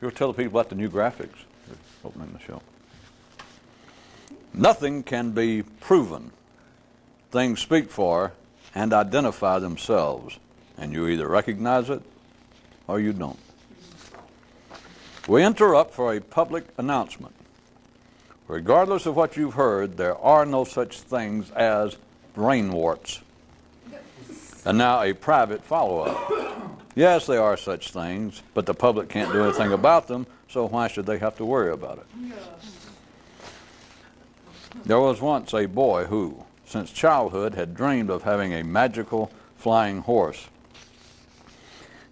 You'll tell the people about the new graphics opening the show. Nothing can be proven. Things speak for and identify themselves, and you either recognize it or you don't. We interrupt for a public announcement. Regardless of what you've heard, there are no such things as brain warts. And now a private follow-up. Yes, there are such things, but the public can't do anything about them, so why should they have to worry about it? There was once a boy who, since childhood, had dreamed of having a magical flying horse.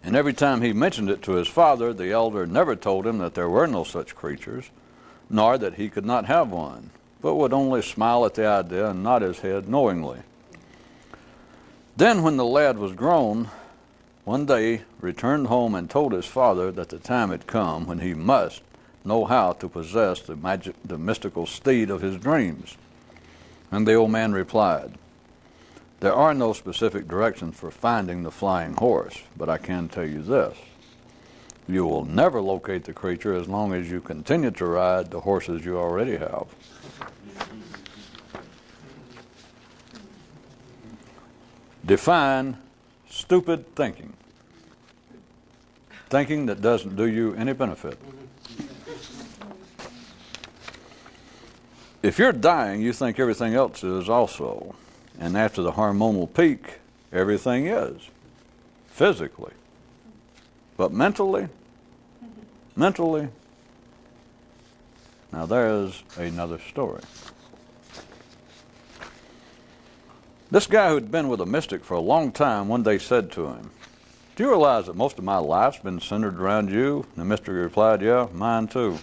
And every time he mentioned it to his father, the elder never told him that there were no such creatures, nor that he could not have one, but would only smile at the idea and nod his head knowingly. Then, when the lad was grown, one day returned home and told his father that the time had come when he must know how to possess the mystical steed of his dreams. And the old man replied, "There are no specific directions for finding the flying horse, but I can tell you this. You will never locate the creature as long as you continue to ride the horses you already have." Define stupid thinking. Thinking that doesn't do you any benefit. If you're dying, you think everything else is also. And after the hormonal peak, everything is, physically. But mentally, now there's another story. This guy who'd been with a mystic for a long time one day said to him, "Do you realize that most of my life's been centered around you?" And the mystic replied, "Yeah, mine too."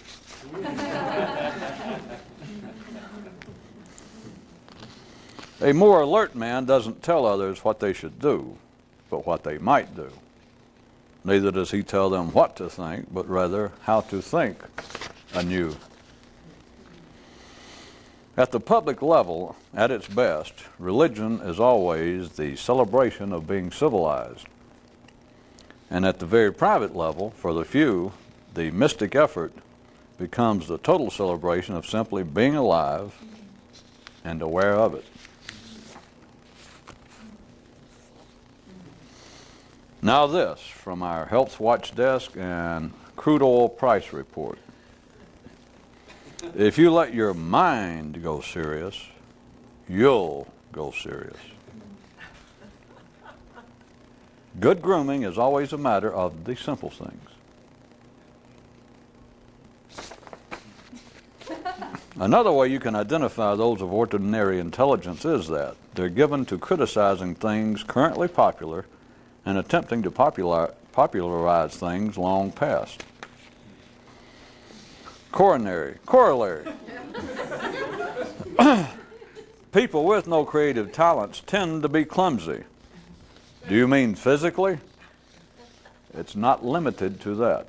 A more alert man doesn't tell others what they should do, but what they might do. Neither does he tell them what to think, but rather how to think anew. At the public level, at its best, religion is always the celebration of being civilized. And at the very private level, for the few, the mystic effort becomes the total celebration of simply being alive and aware of it. Now this, from our Health Watch desk and crude oil price report. If you let your mind go serious, you'll go serious. Good grooming is always a matter of the simple things. Another way you can identify those of ordinary intelligence is that they're given to criticizing things currently popular and attempting to popularize things long past. Corollary. People with no creative talents tend to be clumsy. Do you mean physically? It's not limited to that.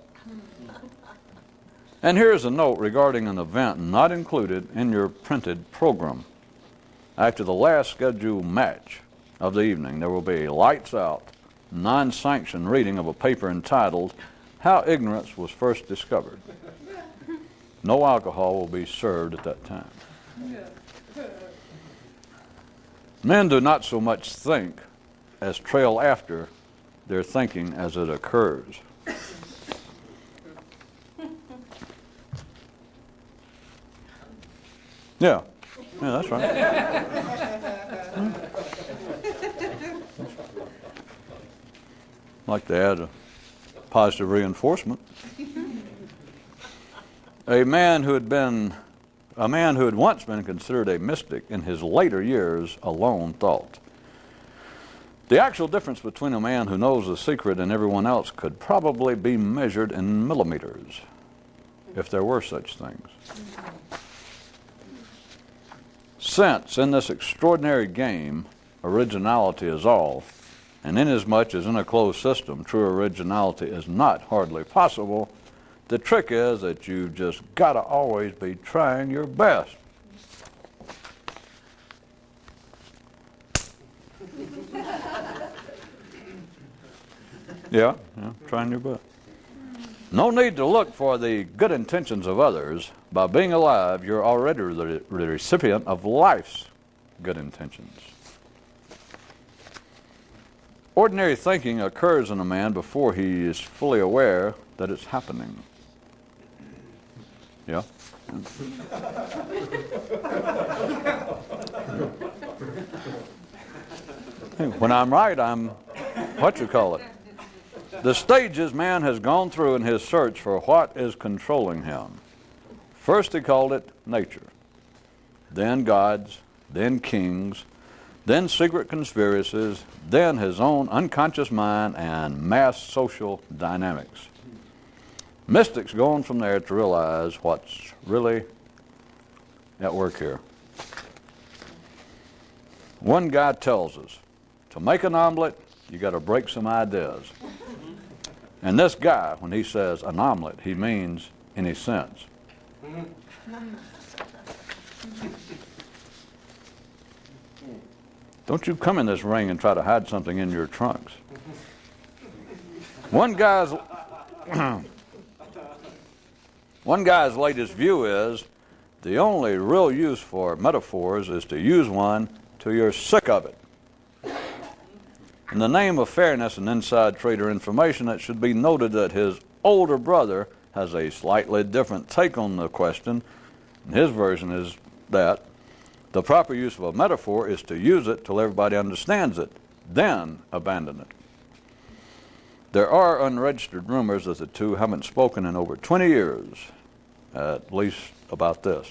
And here's a note regarding an event not included in your printed program. After the last scheduled match of the evening, there will be a lights out, non-sanctioned reading of a paper entitled, "How Ignorance Was First Discovered." No alcohol will be served at that time. Men do not so much think as trail after their thinking as it occurs. Yeah, that's right. Like to add a positive reinforcement. A man who had once been considered a mystic in his later years alone thought, "The actual difference between a man who knows the secret and everyone else could probably be measured in millimeters, if there were such things." Since in this extraordinary game, originality is all, and inasmuch as in a closed system, true originality is not hardly possible, the trick is that you've just got to always be trying your best. Yeah, trying your best. No need to look for the good intentions of others. By being alive, you're already the recipient of life's good intentions. Ordinary thinking occurs in a man before he is fully aware that it's happening. Yeah? When I'm right, I'm, what you call it? The stages man has gone through in his search for what is controlling him. First he called it nature, then gods, then kings, then secret conspiracies, then his own unconscious mind and mass social dynamics. Mystics go on from there to realize what's really at work here. One guy tells us, to make an omelet, you got to break some ideas. And this guy, when he says an omelet, he means any sense. Don't you come in this ring and try to hide something in your trunks. One guy's latest view is the only real use for metaphors is to use one till you're sick of it. In the name of fairness and inside trader information, it should be noted that his older brother has a slightly different take on the question. And his version is that the proper use of a metaphor is to use it till everybody understands it, then abandon it. There are unregistered rumors that the two haven't spoken in over 20 years, at least about this.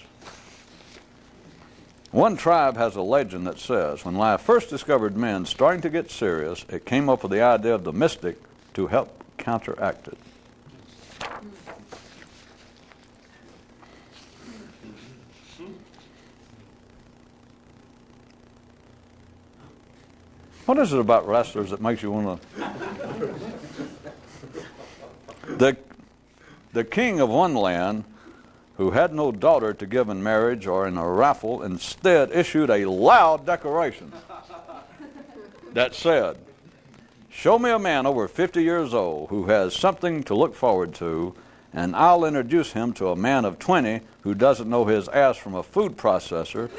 One tribe has a legend that says, when life first discovered men starting to get serious, it came up with the idea of the mystic to help counteract it. What is it about wrestlers that makes you want to... The king of one land, who had no daughter to give in marriage or in a raffle, instead issued a loud declaration that said, show me a man over 50 years old who has something to look forward to, and I'll introduce him to a man of 20 who doesn't know his ass from a food processor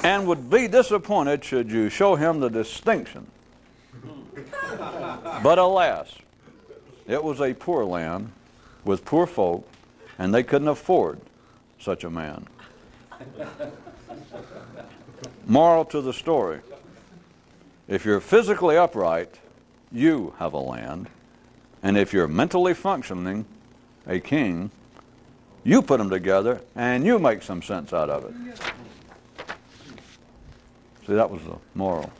and would be disappointed should you show him the distinction. But alas, it was a poor land with poor folk, and they couldn't afford such a man. Moral to the story: if you're physically upright, you have a land, and if you're mentally functioning, a king, you put them together and you make some sense out of it. See, that was the moral.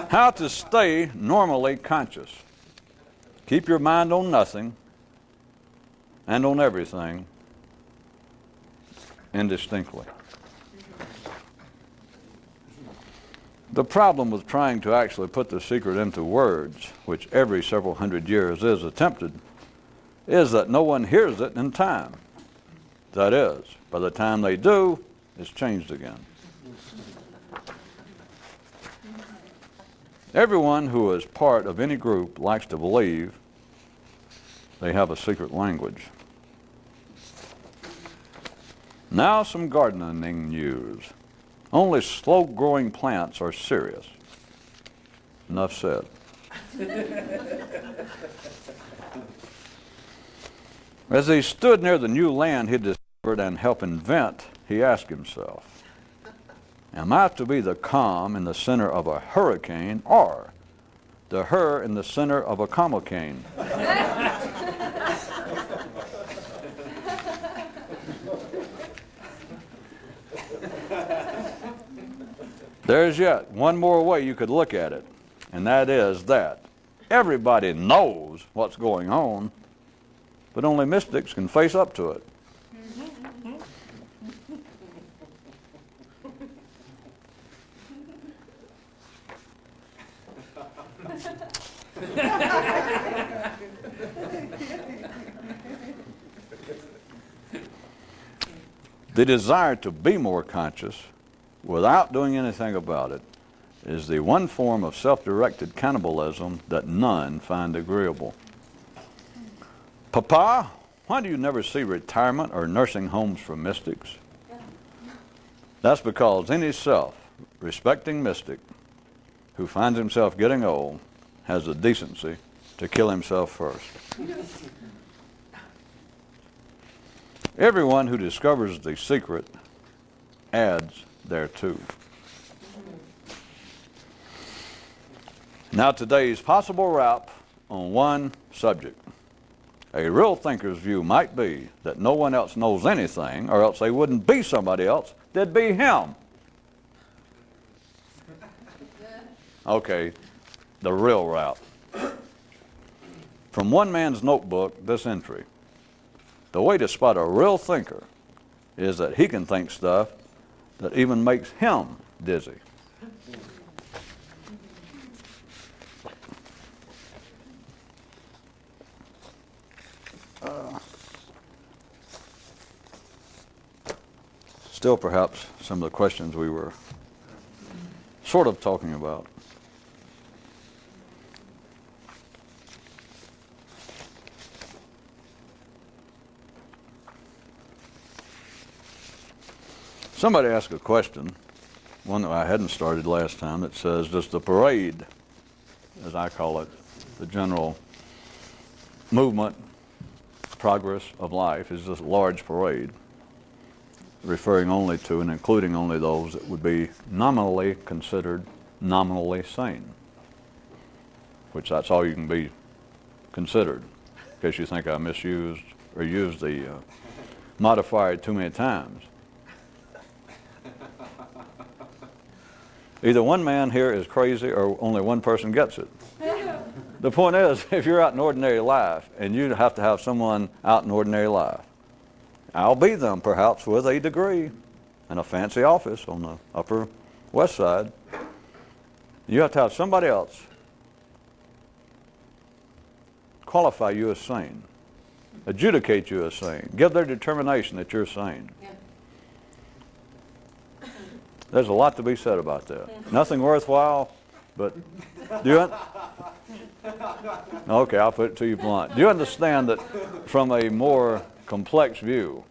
How to stay normally conscious. Keep your mind on nothing and on everything indistinctly. The problem with trying to actually put the secret into words, which every several hundred years is attempted, is that no one hears it in time. That is, by the time they do, it's changed again. Everyone who is part of any group likes to believe they have a secret language. Now some gardening news. Only slow-growing plants are serious. Enough said. As he stood near the new land he discovered and helped invent, he asked himself, am I to be the calm in the center of a hurricane or the her in the center of a comma cane? There's yet one more way you could look at it, and that is that everybody knows what's going on, but only mystics can face up to it. The desire to be more conscious without doing anything about it is the one form of self-directed cannibalism that none find agreeable. Papa, why do you never see retirement or nursing homes for mystics? That's because any self-respecting mystic who finds himself getting old has the decency to kill himself first. Everyone who discovers the secret adds thereto. Now today's possible wrap on one subject. A real thinker's view might be that no one else knows anything, or else they wouldn't be somebody else, they'd be him. Okay, the real wrap. From one man's notebook, this entry. The way to spot a real thinker is that he can think stuff that even makes him dizzy. Still perhaps some of the questions we were sort of talking about. Somebody asked a question, one that I hadn't started last time, that says, does the parade, as I call it, the general movement, progress of life, is this large parade, referring only to and including only those that would be nominally considered nominally sane, which that's all you can be considered, in case you think I misused or used the modifier too many times. Either one man here is crazy or only one person gets it. The point is, if you're out in ordinary life and you have to have someone out in ordinary life, I'll be them perhaps with a degree and a fancy office on the Upper West Side. You have to have somebody else qualify you as sane, adjudicate you as sane, give their determination that you're sane. There's a lot to be said about that. Nothing worthwhile, but do you okay, I'll put it to you blunt. Do you understand that from a more complex view,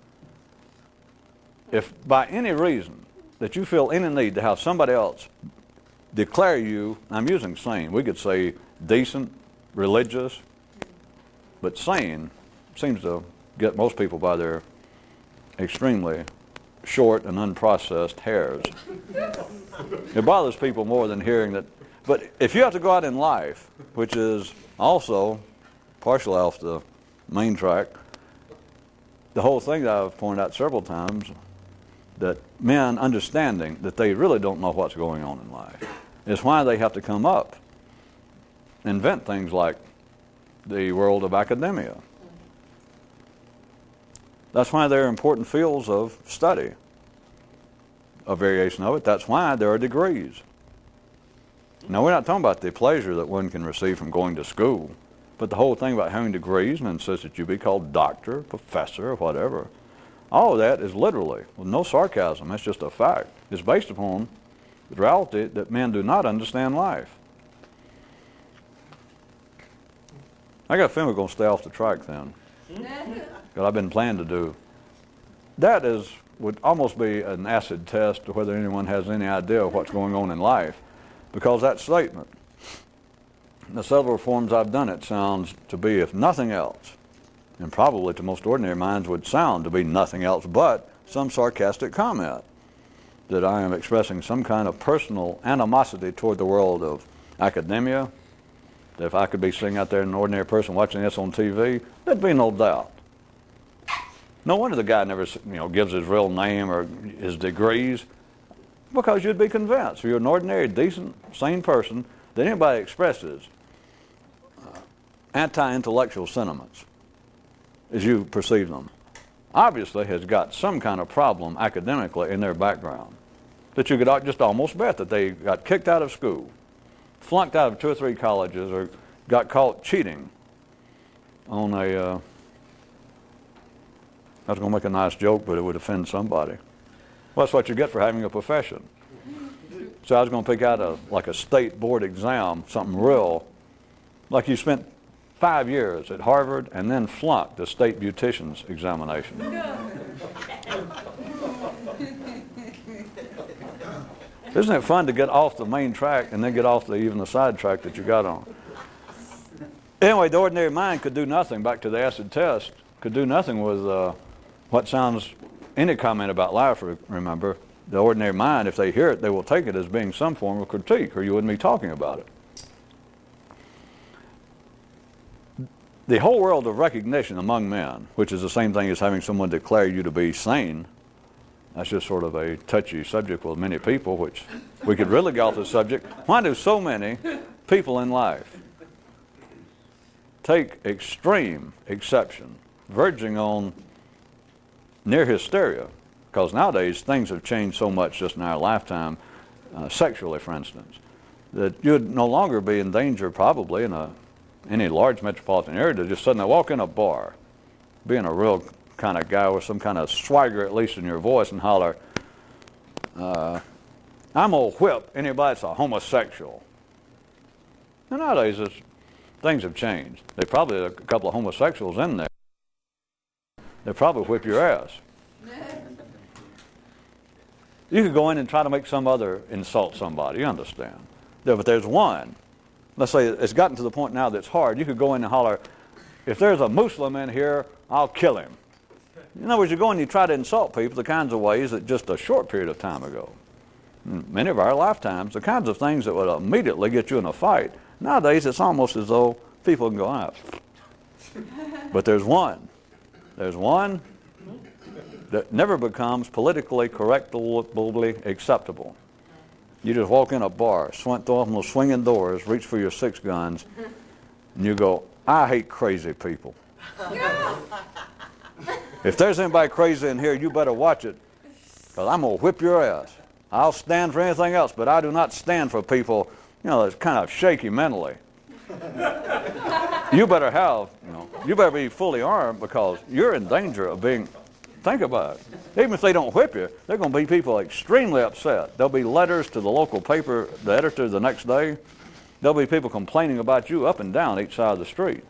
if by any reason that you feel any need to have somebody else declare you, I'm using sane, we could say decent, religious, but sane seems to get most people by their extremely short and unprocessed hairs. It bothers people more than hearing that. But if you have to go out in life, which is also partially off the main track, the whole thing that I've pointed out several times, that men understanding that they really don't know what's going on in life, is why they have to come up, invent things like the world of academia. That's why there are important fields of study, a variation of it. That's why there are degrees. Now, we're not talking about the pleasure that one can receive from going to school, but the whole thing about having degrees and insist that you be called doctor, professor, or whatever, all of that is literally, with no sarcasm, that's just a fact. It's based upon the reality that men do not understand life. I got a feeling we're going to stay off the track then. What I've been planning to do. That would almost be an acid test to whether anyone has any idea of what's going on in life, because that statement, the several forms I've done it, sounds to be, if nothing else, and probably to most ordinary minds would sound to be nothing else but some sarcastic comment that I am expressing some kind of personal animosity toward the world of academia, that if I could be sitting out there, an ordinary person watching this on TV, there'd be no doubt. No wonder the guy never, gives his real name or his degrees, because you'd be convinced, if you're an ordinary, decent, sane person, that anybody expresses anti-intellectual sentiments, as you perceive them, obviously has got some kind of problem academically in their background, that you could just almost bet that they got kicked out of school, flunked out of 2 or 3 colleges, or got caught cheating on a I was going to make a nice joke, but it would offend somebody. Well, that's what you get for having a profession. So I was going to pick out like a state board exam, something real, like you spent 5 years at Harvard and then flunked the state beautician's examination. Isn't it fun to get off the main track and then get off even the side track that you got on? Anyway, the ordinary mind could do nothing, back to the acid test, could do nothing with what sounds, any comment about life, remember. The ordinary mind, if they hear it, they will take it as being some form of critique, or you wouldn't be talking about it. The whole world of recognition among men, which is the same thing as having someone declare you to be sane, that's just sort of a touchy subject with many people, which we could really get off the subject. Why do so many people in life take extreme exception, verging on near hysteria? Because nowadays things have changed so much just in our lifetime, sexually for instance, that you'd no longer be in danger probably in any large metropolitan area to just suddenly walk in a bar, being a real kind of guy with some kind of swagger at least in your voice and holler, I'm gonna whip anybody that's a homosexual. And nowadays things have changed. They probably have a couple of homosexuals in there. They probably whip your ass. You could go in and try to make some other insult somebody, you understand. Yeah, but there's one. Let's say it's gotten to the point now that's hard. You could go in and holler, if there's a Muslim in here, I'll kill him. In other words, you go and you try to insult people the kinds of ways that just a short period of time ago, in many of our lifetimes, the kinds of things that would immediately get you in a fight. Nowadays, it's almost as though people can go out. But there's one that never becomes politically correctably acceptable. You just walk in a bar, throw open those swinging doors, reach for your 6 guns, and you go, I hate crazy people. If there's anybody crazy in here, you better watch it, because I'm going to whip your ass. I'll stand for anything else, but I do not stand for people, that's kind of shaky mentally. You better you better be fully armed, because you're in danger of being, think about it. Even if they don't whip you, there are going to be people extremely upset. There'll be letters to the local paper, the editor the next day. There'll be people complaining about you up and down each side of the street.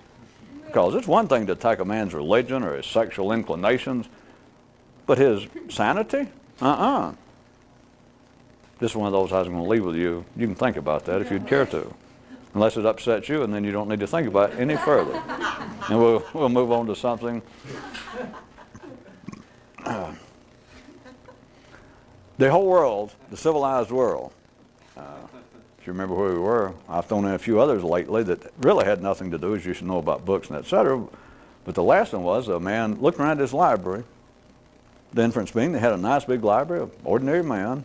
Because it's one thing to attack a man's religion or his sexual inclinations, but his sanity? This is one of those I was going to leave with you. You can think about that if you'd care to. Unless it upsets you, and then you don't need to think about it any further. And we'll move on to something. The whole world, the civilized world, if you remember where we were, I've thrown in a few others lately that really had nothing to do, as you should know, about books and et cetera. But the last one was a man looking around his library. The inference being they had a nice big library, an ordinary man.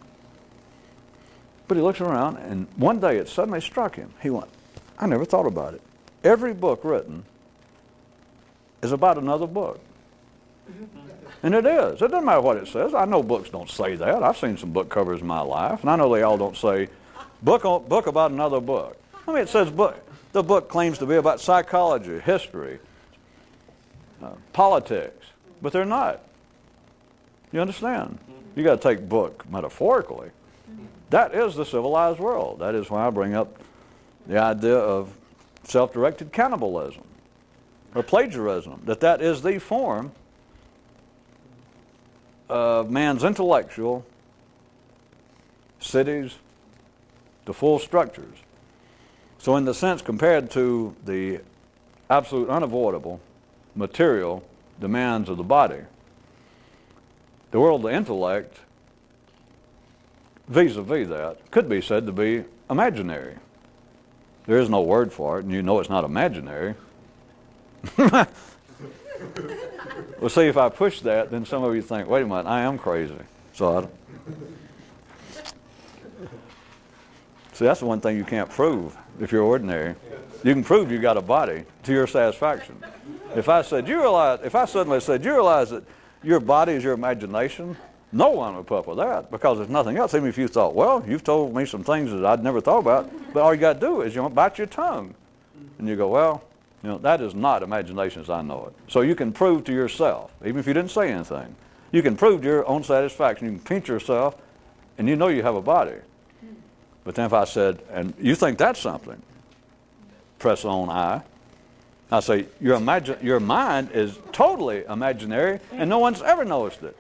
But he looks around, and one day it suddenly struck him. He went, I never thought about it. Every book written is about another book. And it is. It doesn't matter what it says. I know books don't say that. I've seen some book covers in my life, and I know they all don't say, book about another book. I mean, it says book. The book claims to be about psychology, history, politics, but they're not. You understand? You got to take book metaphorically. That is the civilized world. That is why I bring up the idea of self-directed cannibalism or plagiarism, that is the form of man's intellectual cities, the full structures. So in the sense compared to the absolute unavoidable material demands of the body, the world of the intellect, vis-a-vis that, could be said to be imaginary. There is no word for it, and you know it's not imaginary. Well, see, if I push that, then some of you think, wait a minute, I am crazy. So see, that's the one thing you can't prove if you're ordinary. You can prove you got a body to your satisfaction. If I suddenly said, you realize that your body is your imagination, no one would put up with that, because there's nothing else. Even if you thought, well, you've told me some things that I'd never thought about, but all you got to do is bite your tongue. And you go, well, that is not imagination as I know it. So you can prove to yourself, even if you didn't say anything, you can prove to your own satisfaction. You can pinch yourself, and you know you have a body. But then if I said, and you think that's something, press on I, I say, your mind is totally imaginary, and no one's ever noticed it.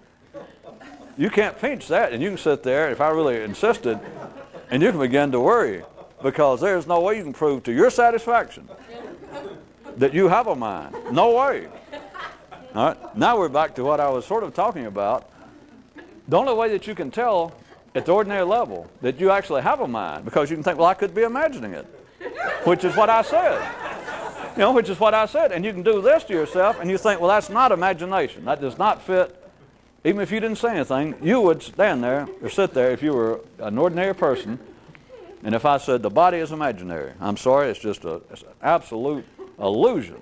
You can't pinch that, and you can sit there, if I really insisted, and you can begin to worry, because there's no way you can prove to your satisfaction that you have a mind. No way. All right? Now we're back to what I was sort of talking about. The only way that you can tell at the ordinary level that you actually have a mind, because you can think, well, I could be imagining it, which is what I said. You know, which is what I said. And you can do this to yourself, and you think, well, that's not imagination. That does not fit. Even if you didn't say anything, you would stand there or sit there if you were an ordinary person, and if I said the body is imaginary, I'm sorry, it's just it's an absolute illusion.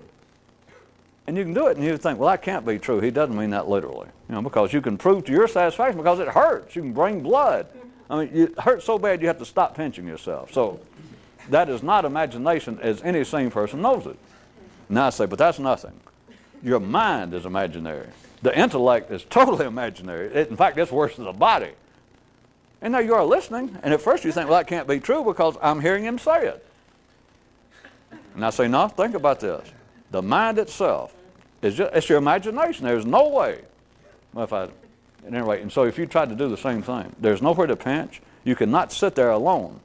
And you can do it, and you think, well, that can't be true. He doesn't mean that literally. You know, because you can prove to your satisfaction, because it hurts. You can bring blood. I mean, it hurts so bad you have to stop pinching yourself. So that is not imagination, as any sane person knows it. Now I say, but that's nothing. Your mind is imaginary. The intellect is totally imaginary. In fact, it's worse than the body. And now you are listening, and at first you think, well, that can't be true because I'm hearing him say it. And I say, no, think about this. The mind itself is just, it's your imagination. There's no way. Well, anyway, and so if you tried to do the same thing, there's nowhere to pinch. You cannot sit there alone.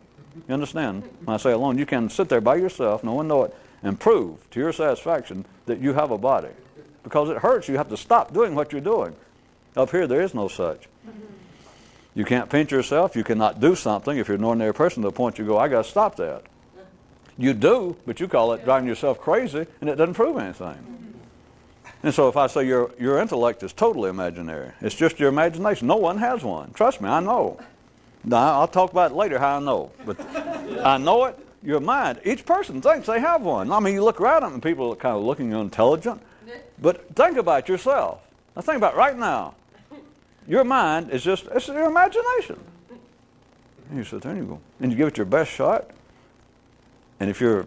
You understand? When I say alone, you can sit there by yourself, no one know it, and prove to your satisfaction that you have a body. Because it hurts, you have to stop doing what you're doing. Up here, there is no such. You can't pinch yourself. You cannot do something if you're an ordinary person to the point you go, I got to stop that. You do, but you call it driving yourself crazy, and it doesn't prove anything. And so if I say your intellect is totally imaginary, it's just your imagination. No one has one. Trust me, I know. Now, I'll talk about it later how I know. But I know it. Your mind, each person thinks they have one. I mean, you look around and people are kind of looking intelligent. But think about yourself. Now think about right now. Your mind is just, it's your imagination. And you sit there and you go, and you give it your best shot. And if you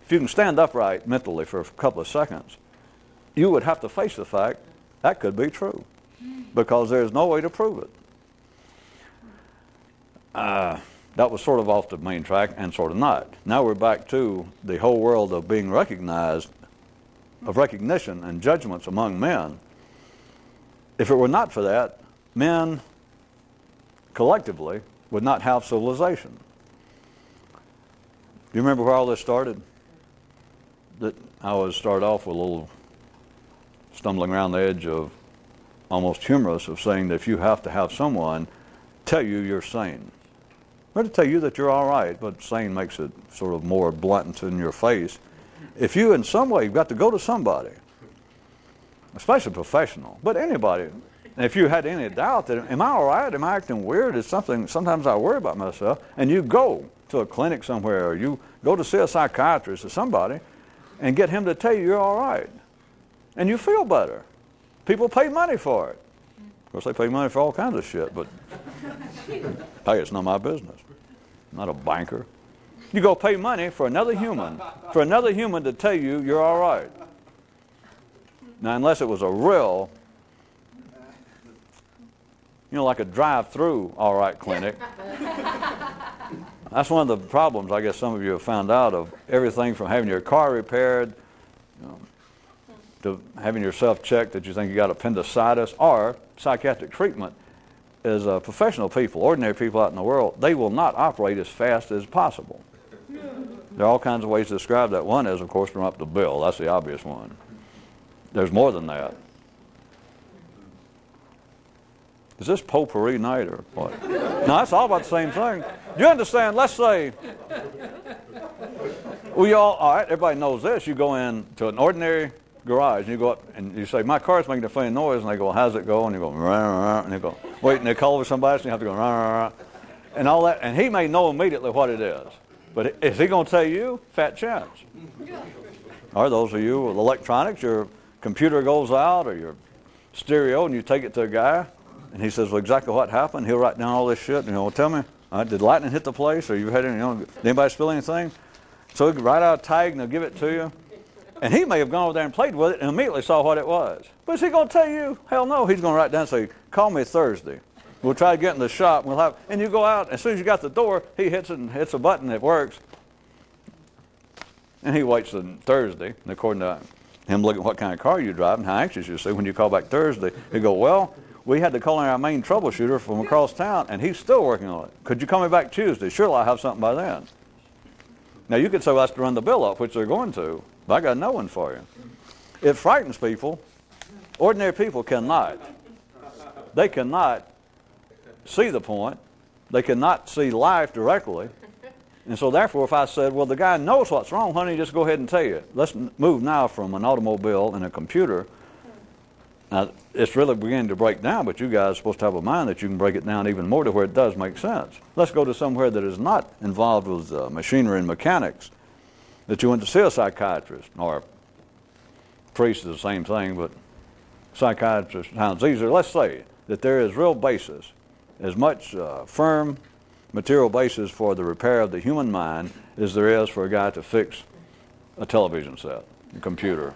can stand upright mentally for a couple of seconds, you would have to face the fact that could be true, because there's no way to prove it. That was sort of off the main track and sort of not. Now we're back to the whole world of being recognized, of recognition and judgments among men. If it were not for that, men collectively would not have civilization. Do you remember where all this started? That I always start off with a little stumbling around the edge of almost humorous of saying that if you have to have someone tell you you're sane, or to tell you that you're all right, but sane makes it sort of more blunt in your face. If you in some way, you've got to go to somebody, especially professional, but anybody, and if you had any doubt that, am I all right, am I acting weird, it's something, sometimes I worry about myself, and you go to a clinic somewhere, or you go to see a psychiatrist or somebody, and get him to tell you you're all right, and you feel better. People pay money for it. Of course, they pay money for all kinds of shit, but hey, it's not my business. I'm not a banker. You go pay money for another human to tell you you're all right. Now, unless it was a real, like a drive-through all right clinic. That's one of the problems I guess some of you have found out of everything from having your car repaired, to having yourself checked that you think you got appendicitis, or psychiatric treatment. Is professional people, ordinary people out in the world, they will not operate as fast as possible. There are all kinds of ways to describe that. One is, of course, from up the bill. That's the obvious one. There's more than that. Is this potpourri night or what? No, it's all about the same thing. Do you understand? Let's say, all right, everybody knows this. You go into an ordinary garage, and you go up and you say, my car's making a funny noise, and they go, how's it go? And you go, rah, rah, and they go, wait, and they call over somebody, so you have to go, rah, rah, rah, and all that, and he may know immediately what it is. But is he going to tell you? Fat chance. Or those of you with electronics, your computer goes out, or your stereo, and you take it to a guy, and he says, well, exactly what happened. He'll write down all this shit, and tell me, did lightning hit the place, or you had any, did anybody spill anything? So he can write out a tag, and they'll give it to you. And he may have gone over there and played with it and immediately saw what it was. But is he going to tell you? Hell no. He's going to write down and say, call me Thursday. We'll try to get in the shop. And you go out. As soon as you got the door, he hits it and hits a button that works. And he waits on Thursday, and according to him looking at what kind of car you drive and how anxious you see, when you call back Thursday, he go, well, we had to call in our main troubleshooter from across town, and he's still working on it. Could you call me back Tuesday? Surely I'll have something by then. Now, you could say, well, that's to run the bill up, which they're going to, but I got no one for you. It frightens people. Ordinary people cannot. They cannot see the point. They cannot see life directly. And so therefore, if I said, well, the guy knows what's wrong, honey, just go ahead and tell you. Let's move now from an automobile and a computer. Now, it's really beginning to break down, but you guys are supposed to have a mind that you can break it down even more to where it does make sense. Let's go to somewhere that is not involved with machinery and mechanics, that you went to see a psychiatrist, or priest is the same thing, but psychiatrist sounds easier. Let's say that there is real basis, as much firm material basis for the repair of the human mind as there is for a guy to fix a television set, a computer,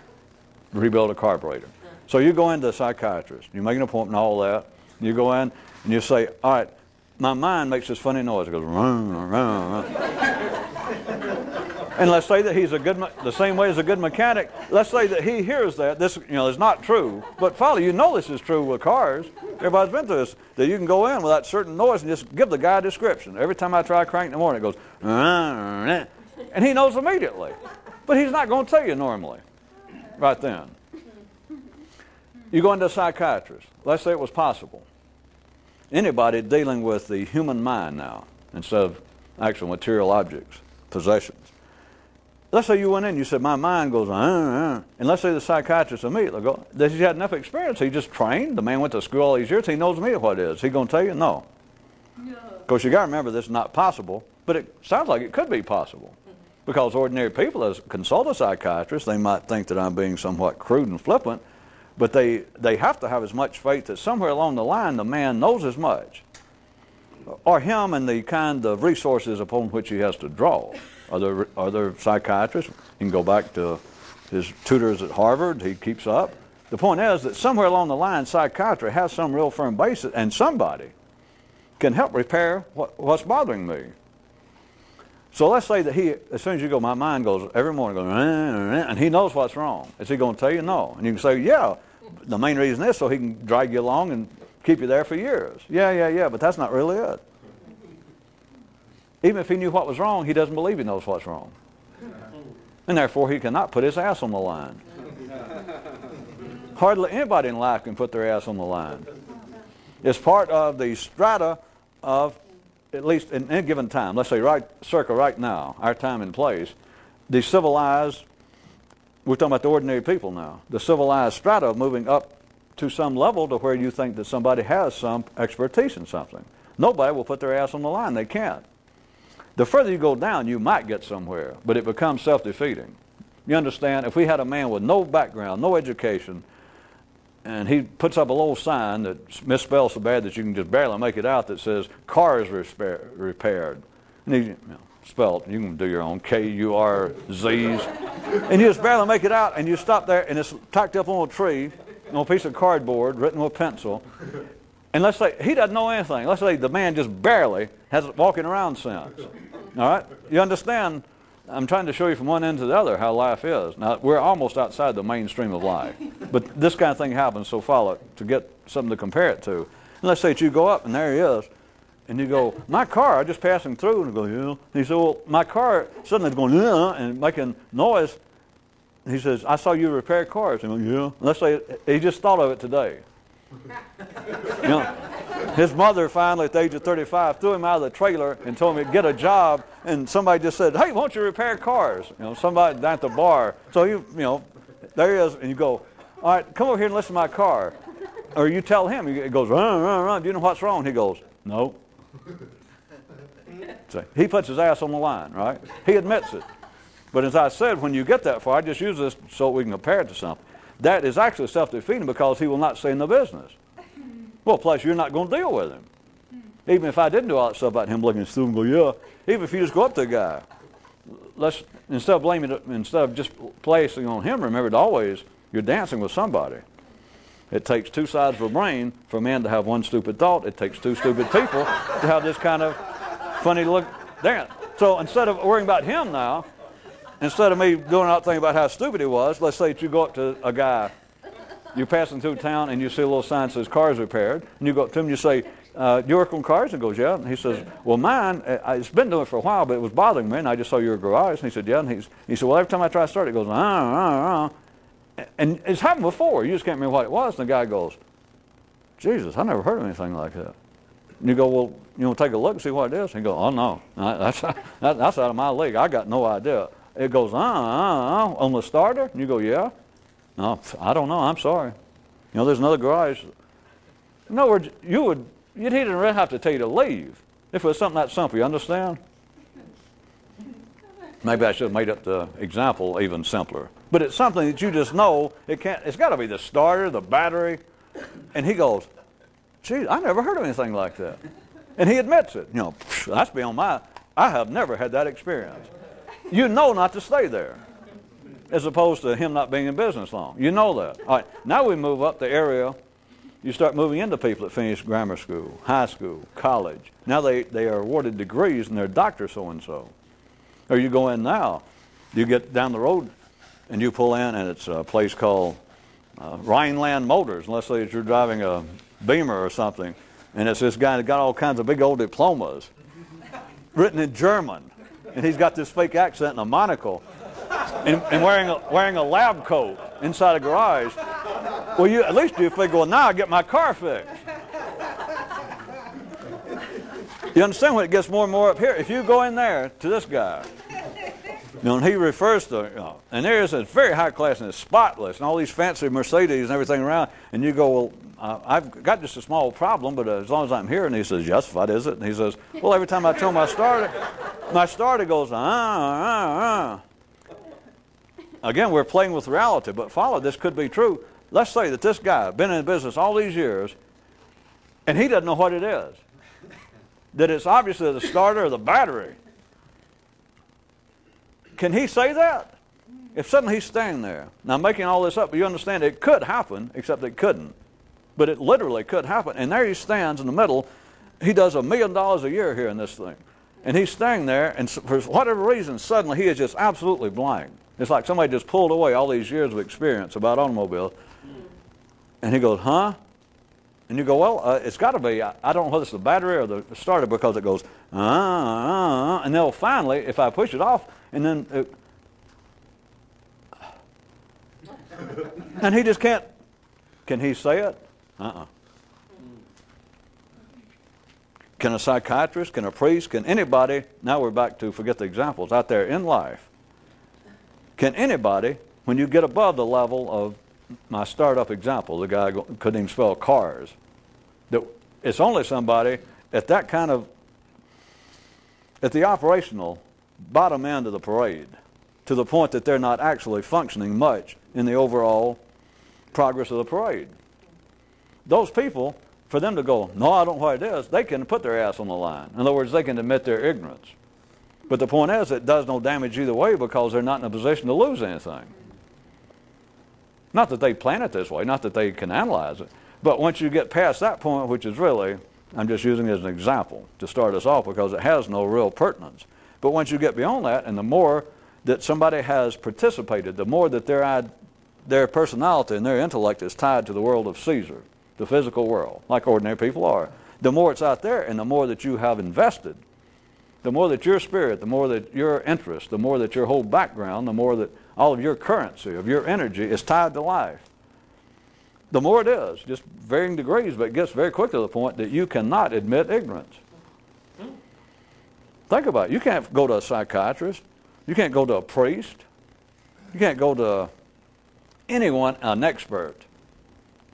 rebuild a carburetor. So you go into a psychiatrist, you make an appointment, all that, you go in and you say, all right, my mind makes this funny noise. It goes, run, run, run. And let's say that he's the same way as a good mechanic. Let's say that he hears that. This, is not true. But finally, this is true with cars. Everybody's been through this. That you can go in with that certain noise and just give the guy a description. Every time I try to crank in the morning, it goes, and he knows immediately. But he's not going to tell you normally, right then. You go into a psychiatrist. Let's say it was possible. Anybody dealing with the human mind now, instead of actual material objects, possessions. Let's say you went in and you said, my mind goes, and let's say the psychiatrist immediately go, does he have enough experience? He just trained. The man went to school all these years. He knows immediately what it is. He going to tell you? No. Of course, you got to remember this is not possible, but it sounds like it could be possible. Because ordinary people, as consult a psychiatrist, they might think that I'm being somewhat crude and flippant, but they have to have as much faith that somewhere along the line the man knows as much, or him and the kind of resources upon which he has to draw. Other psychiatrists, you can go back to his tutors at Harvard, he keeps up. The point is that somewhere along the line, psychiatry has some real firm basis, and somebody can help repair what's bothering me. So let's say that as soon as you go, my mind goes, every morning goes, and he knows what's wrong. Is he going to tell you? No. And you can say, yeah, the main reason is so he can drag you along and keep you there for years. Yeah, but that's not really it. Even if he knew what was wrong, he doesn't believe he knows what's wrong. And therefore, he cannot put his ass on the line. Hardly anybody in life can put their ass on the line. It's part of the strata of, at least in any given time, let's say circa right now, our time and place, the civilized, we're talking about the ordinary people now, the civilized strata of moving up to some level to where you think that somebody has some expertise in something. Nobody will put their ass on the line. They can't. The further you go down, you might get somewhere, but it becomes self-defeating. You understand? If we had a man with no background, no education, and he puts up a little sign that misspelled so bad that you can just barely make it out that says, cars repaired. And he spelled, you can do your own, K-U-R-Z's. And you just barely make it out, and you stop there, and it's tacked up on a tree, on a piece of cardboard, written with pencil. And let's say he doesn't know anything. Let's say the man just barely has walking around sense. All right? You understand? I'm trying to show you from one end to the other how life is. Now, we're almost outside the mainstream of life. But this kind of thing happens, so follow it to get something to compare it to. And let's say that you go up, and there he is. And you go, my car, I'm just passing through. And he goes, yeah. And he said, well, my car suddenly is going, yeah, and making noise. He says, I saw you repair cars. And he goes, yeah. And let's say he just thought of it today. His mother finally at the age of 35 threw him out of the trailer and told him to get a job, and somebody just said, hey, won't you repair cars? Somebody down at the bar. So there he is, and you go, all right, come over here and listen to my car. Or you tell him, he goes, run, do you know what's wrong? He goes, no. So he puts his ass on the line, right? He admits it. But as I said, when you get that far, I just use this so we can compare it to something. That is actually self-defeating because he will not stay in the business. Well, plus you're not going to deal with him. Even if I didn't do all that stuff about him looking through and go, yeah. Even if you just go up to the guy, instead of just placing on him, remember that always you're dancing with somebody. It takes two sides of a brain for a man to have one stupid thought. It takes two stupid people to have this kind of funny look dance. So instead of worrying about him now, instead of me doing out thing about how stupid he was, let's say that you go up to a guy, you're passing through town and you see a little sign that says cars repaired, and you go up to him and you say, do you work on cars? And he goes, yeah. And he says, well, mine, it's been doing it for a while, but it was bothering me, and I just saw your garage. And he said, yeah. And he said, well, every time I try to start it, goes, and it's happened before. You just can't remember what it was. And the guy goes, Jesus, I never heard of anything like that. And you go, well, you want to take a look and see what it is? And he goes, oh, no, that's out of my league. I got no idea. It goes, on the starter? And you go, yeah. No, I don't know. I'm sorry. You know, there's another garage. In other words, he didn't really have to tell you to leave if it was something that simple. You understand? Maybe I should have made up the example even simpler. But it's something that you just know. It's got to be the starter, the battery. And he goes, gee, I never heard of anything like that. And he admits it. You know, that's beyond I have never had that experience. You know not to stay there, as opposed to him not being in business long. You know that. All right, now we move up the area. You start moving into people that finish grammar school, high school, college. Now they are awarded degrees and they're doctor so-and-so. Or you go in now, you get down the road and you pull in and it's a place called Rhineland Motors. And let's say that you're driving a Beamer or something, and it's this guy that got all kinds of big old diplomas written in German. And he's got this fake accent and a monocle and wearing a lab coat inside a garage. Well, at least you figure, well, now I get my car fixed. You understand when it gets more and more up here? If you go in there to this guy, you know, and he refers to, you know, and there is a very high class and it's spotless and all these fancy Mercedes and everything around, and you go, well, I've got just a small problem, but as long as I'm here, and he says, yes, what is it? And he says, well, every time I turn my starter goes, Again, we're playing with reality, but follow, this could be true. Let's say that this guy been in business all these years, and he doesn't know what it is. That it's obviously the starter or the battery. Can he say that? If suddenly he's standing there. Now, I'm making all this up, but you understand it could happen, except it couldn't. But it literally could happen. And there he stands in the middle. He does $1 million a year here in this thing. And he's standing there, and for whatever reason, suddenly he is just absolutely blank. It's like somebody just pulled away all these years of experience about automobiles. And he goes, huh? And you go, well, it's got to be, I don't know whether it's the battery or the starter, because it goes, and then finally, if I push it off, and then, and he just can't, can he say it? Can a psychiatrist, can a priest, can anybody, now we're back to, forget the examples, out there in life, can anybody, when you get above the level of my startup example, the guy couldn't even spell cars, that it's only somebody at that kind of, at the operational bottom end of the parade, to the point that they're not actually functioning much in the overall progress of the parade. Those people, for them to go, no, I don't know what it is, they can put their ass on the line. In other words, they can admit their ignorance. But the point is, it does no damage either way, because they're not in a position to lose anything. Not that they plan it this way, not that they can analyze it. But once you get past that point, which is really, I'm just using it as an example to start us off, because it has no real pertinence. But once you get beyond that, and the more that somebody has participated, the more that their personality and their intellect is tied to the world of Caesar, the physical world, like ordinary people are, the more it's out there, and the more that you have invested, the more that your spirit, the more that your interest, the more that your whole background, the more that all of your currency, of your energy is tied to life, the more it is, just varying degrees, but it gets very quickly to the point that you cannot admit ignorance. Think about it. You can't go to a psychiatrist. You can't go to a priest. You can't go to anyone, an expert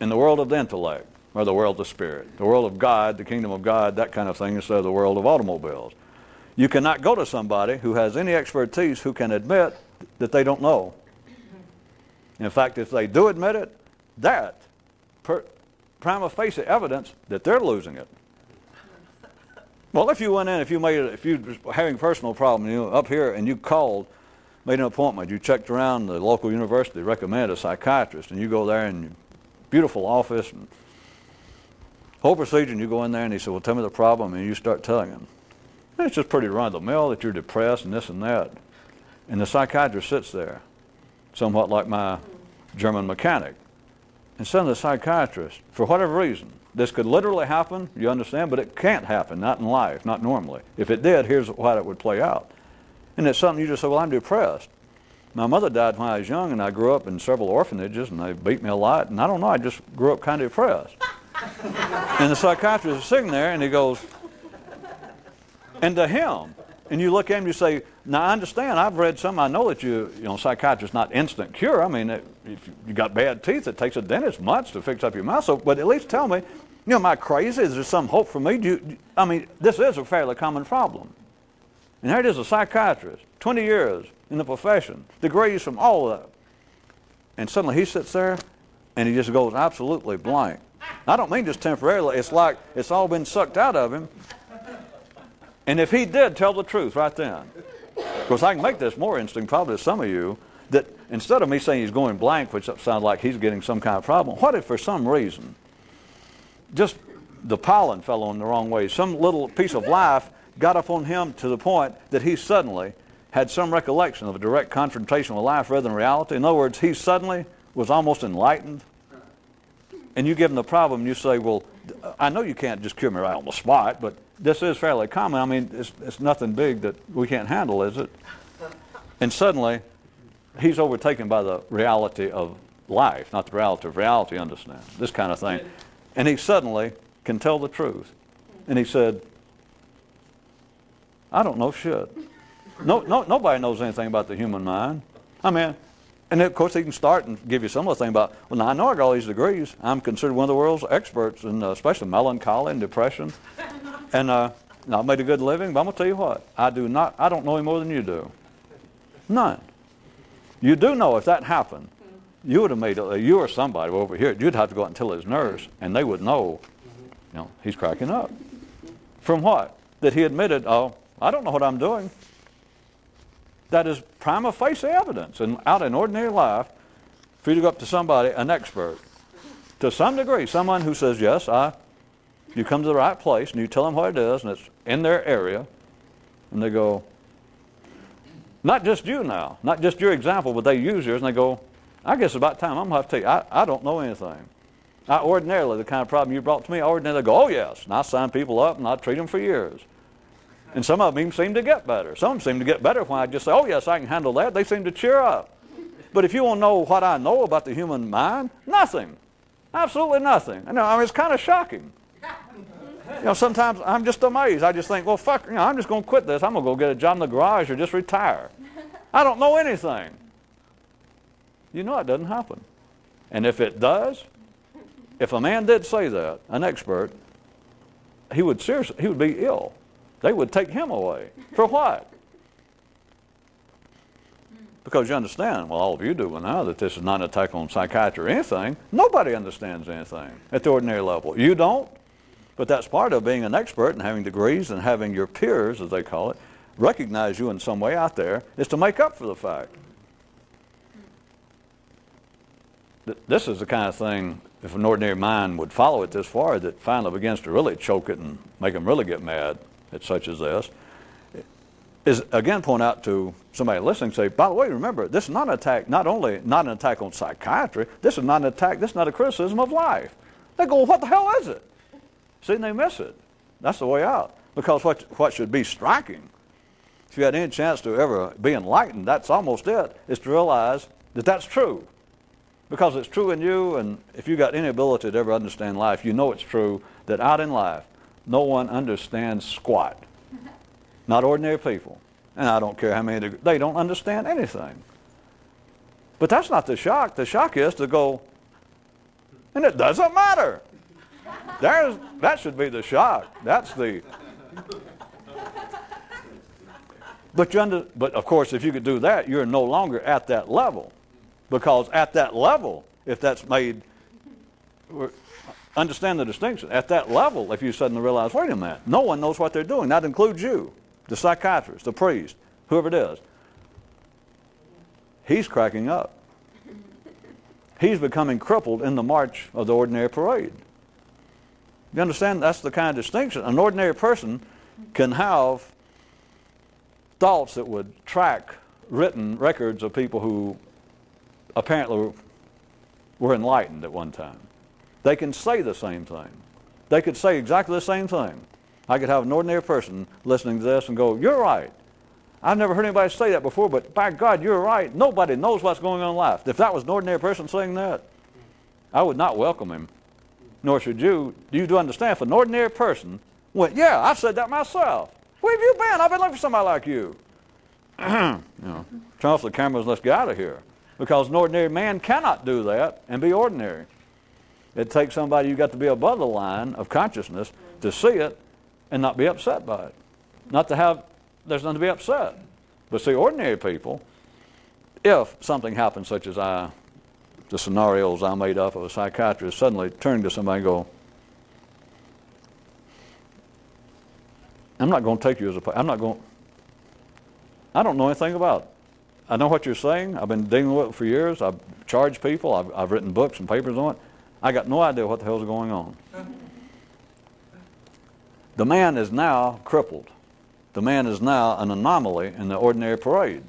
in the world of the intellect, or the world of spirit, the world of God, the kingdom of God, that kind of thing, instead of the world of automobiles. You cannot go to somebody who has any expertise who can admit that they don't know. In fact, if they do admit it, that prima facie evidence that they're losing it. Well, if you went in, if you were having a personal problem, you know, up here, and you called, made an appointment, you checked around the local university, recommended a psychiatrist, and you go there in your beautiful office, and whole procedure, and you go in there, and he said, well, tell me the problem, and you start telling him. And it's just pretty run-of-the-mill that you're depressed and this and that. And the psychiatrist sits there, somewhat like my German mechanic. And suddenly the psychiatrist, for whatever reason, this could literally happen, you understand, but it can't happen, not in life, not normally. If it did, here's how it would play out. And it's something you just say, well, I'm depressed. My mother died when I was young, and I grew up in several orphanages, and they beat me a lot, and I don't know, I just grew up kind of depressed. And the psychiatrist is sitting there, and he goes, and to him, and you look at him and you say, now I understand, I've read some, I know that psychiatrists not instant cure. I mean, if you got bad teeth, it takes a dentist months to fix up your mouth. So, but at least tell me, am I crazy? Is there some hope for me? I mean, this is a fairly common problem. And here it is, a psychiatrist, 20 years in the profession, degrees from all of that. And suddenly he sits there and he just goes absolutely blank. I don't mean just temporarily. It's like it's all been sucked out of him. And if he did tell the truth right then, of course I can make this more interesting probably to some of you, that instead of me saying he's going blank, which sounds like he's getting some kind of problem, what if for some reason just the pollen fell on the wrong way, some little piece of life got up on him to the point that he suddenly had some recollection of a direct confrontation with life rather than reality. In other words, he suddenly was almost enlightened. And you give him the problem, and you say, well, I know you can't just cure me right on the spot, but this is fairly common. I mean, it's nothing big that we can't handle, is it? And suddenly, he's overtaken by the reality of life, not the reality of reality, understand? This kind of thing. And he suddenly can tell the truth. And he said, I don't know shit. Nobody knows anything about the human mind. I mean, and of course he can start and give you some of the thing about, well, now I know I got all these degrees. I'm considered one of the world's experts in especially melancholy and depression. And I made a good living, but I'm going to tell you what, I don't know any more than you do. None. You do know if that happened, you would have made, you or somebody over here, you'd have to go out and tell his nurse, and they would know, he's cracking up. From what? That he admitted, oh, I don't know what I'm doing. That is prima facie evidence. And out in ordinary life, for you to go up to somebody, an expert, to some degree, someone who says, yes, you come to the right place, and you tell them what it is, and it's in their area, and they go, not just you now, not just your example, but they use yours, and they go, I guess it's about time. I'm going to have to tell you, I don't know anything. Ordinarily, the kind of problem you brought to me, ordinarily go, oh yes, and I sign people up, and I treat them for years. And some of them even seem to get better. Some seem to get better when I just say, oh yes, I can handle that. They seem to cheer up. But if you want to know what I know about the human mind, nothing. Absolutely nothing. I mean, it's kind of shocking. Sometimes I'm just amazed. I just think, well, fuck, I'm just going to quit this. I'm going to go get a job in the garage or just retire. I don't know anything. You know it doesn't happen. And if it does, if a man did say that, an expert, he would be ill. They would take him away. For what? Because you understand, well, all of you do now, that this is not an attack on psychiatry or anything. Nobody understands anything at the ordinary level. You don't, but that's part of being an expert and having degrees and having your peers, as they call it, recognize you in some way out there, is to make up for the fact. This is the kind of thing, if an ordinary mind would follow it this far, that finally begins to really choke it and make them really get mad at such as this, is again point out to somebody listening, say, by the way, remember, this is not an attack, not an attack on psychiatry, this is not an attack, this is not a criticism of life. They go, well, what the hell is it? See, and they miss it. That's the way out. Because what should be striking, if you had any chance to ever be enlightened, that's almost it, is to realize that that's true. Because it's true in you, and if you got any ability to ever understand life, you know it's true that out in life, no one understands squat. Not ordinary people. And I don't care how many, they don't understand anything. But that's not the shock. The shock is to go, and it doesn't matter. That should be the shock. That's the... But of course, if you could do that, you're no longer at that level. Because at that level, if that's made... Understand the distinction. At that level, if you suddenly realize, wait a minute, no one knows what they're doing. That includes you, the psychiatrist, the priest, whoever it is. He's cracking up. He's becoming crippled in the march of the ordinary parade. You understand? That's the kind of distinction. An ordinary person can have thoughts that would track written records of people who apparently were enlightened at one time. They can say the same thing. They could say exactly the same thing. I could have an ordinary person listening to this and go, "You're right. I've never heard anybody say that before, but by God, you're right. Nobody knows what's going on in life." If that was an ordinary person saying that, I would not welcome him, nor should you. You do understand, if an ordinary person went, "Yeah, I've said that myself. Where have you been? I've been looking for somebody like you." Turn off the cameras, let's get out of here. Because an ordinary man cannot do that and be ordinary. It takes somebody, you've got to be above the line of consciousness to see it and not be upset by it. Not to have, there's nothing to be upset. But see, ordinary people, if something happens such as the scenarios I made up of a psychiatrist suddenly turning to somebody and go, "I'm not going to take you as a, I don't know anything about it. I know what you're saying. I've been dealing with it for years. I've charged people. I've written books and papers on it. I got no idea what the hell's going on." The man is now crippled. The man is now an anomaly in the ordinary parade.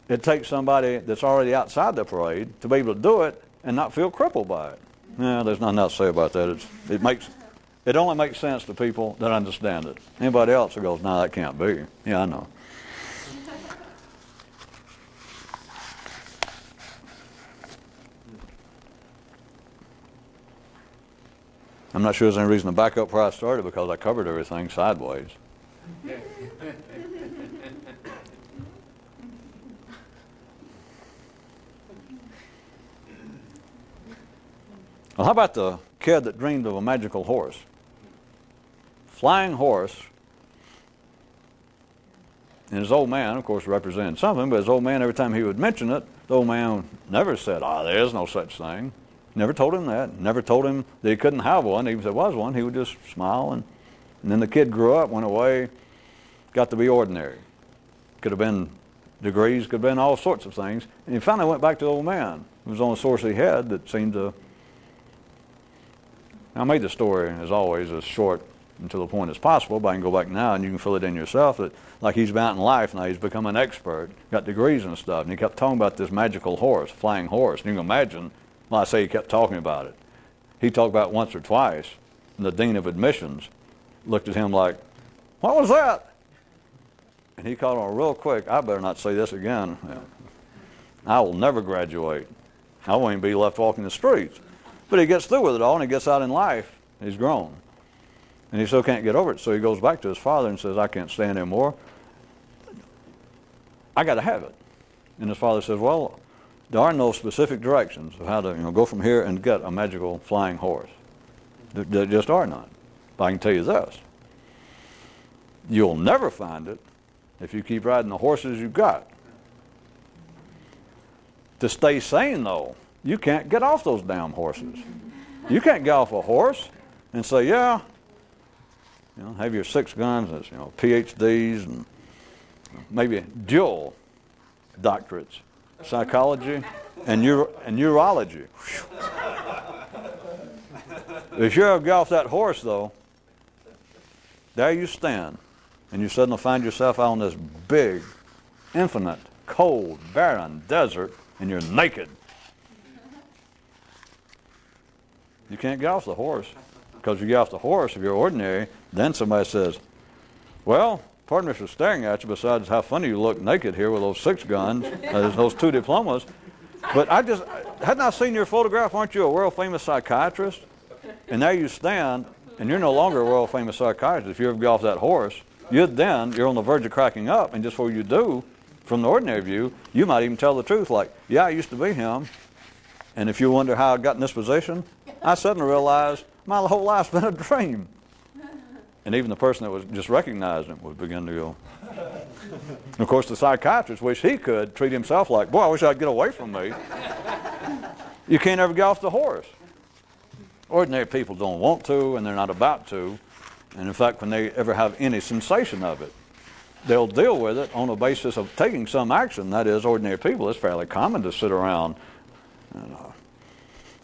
It takes somebody that's already outside the parade to be able to do it and not feel crippled by it. Yeah, there's nothing else to say about that. It only makes sense to people that understand it. Anybody else who goes, "No, that can't be." Yeah, I know. I'm not sure there's any reason to back up where I started because I covered everything sideways. Well, how about the kid that dreamed of a magical horse? Flying horse. And his old man, of course, represented something, but his old man, every time he would mention it, the old man never said, "Oh, there is no such thing." Never told him that. Never told him that he couldn't have one. Even if there was one, he would just smile. And then the kid grew up, went away, got to be ordinary. Could have been degrees, could have been all sorts of things. And he finally went back to the old man. It was the only source he had that seemed to... I made the story, as always, as short and to the point as possible, but I can go back now and you can fill it in yourself. That, like, he's been out in life now, he's become an expert, got degrees and stuff, and he kept talking about this magical horse, flying horse. And you can imagine... Well, I say he kept talking about it. He talked about it once or twice, and the dean of admissions looked at him like, "What was that?" And he caught on real quick, "I better not say this again. I will never graduate. I won't even be left walking the streets." But he gets through with it all, and he gets out in life. He's grown. And he still can't get over it, so he goes back to his father and says, "I can't stand anymore. I got to have it." And his father says, "Well, there are no specific directions of how to go from here and get a magical flying horse. There just are none. But I can tell you this. You'll never find it if you keep riding the horses you've got. To stay sane, though, you can't get off those damn horses. You can't get off a horse and say, yeah, have your 6 guns, that's, PhDs and maybe dual doctorates. Psychology and neurology. If you ever get off that horse, though, there you stand, and you suddenly find yourself out on this big, infinite, cold, barren desert, and you're naked. You can't get off the horse, because if you get off the horse, if you're ordinary, then somebody says, "Well, pardon me for staring at you, besides how funny you look naked here with those 6 guns, those 2 diplomas. But hadn't I seen your photograph? Aren't you a world-famous psychiatrist?" And there you stand, and you're no longer a world-famous psychiatrist. If you ever get off that horse, you're on the verge of cracking up, and just before you do, from the ordinary view, you might even tell the truth, like, "Yeah, I used to be him. And if you wonder how I got in this position, I suddenly realized my whole life's been a dream." And even the person that was just recognized him would begin to go. And of course, the psychiatrist wished he could treat himself like, "Boy, I wish I'd get away from me." You can't ever get off the horse. Ordinary people don't want to, and they're not about to. And in fact, when they ever have any sensation of it, they'll deal with it on the basis of taking some action. That is, ordinary people, it's fairly common to sit around and,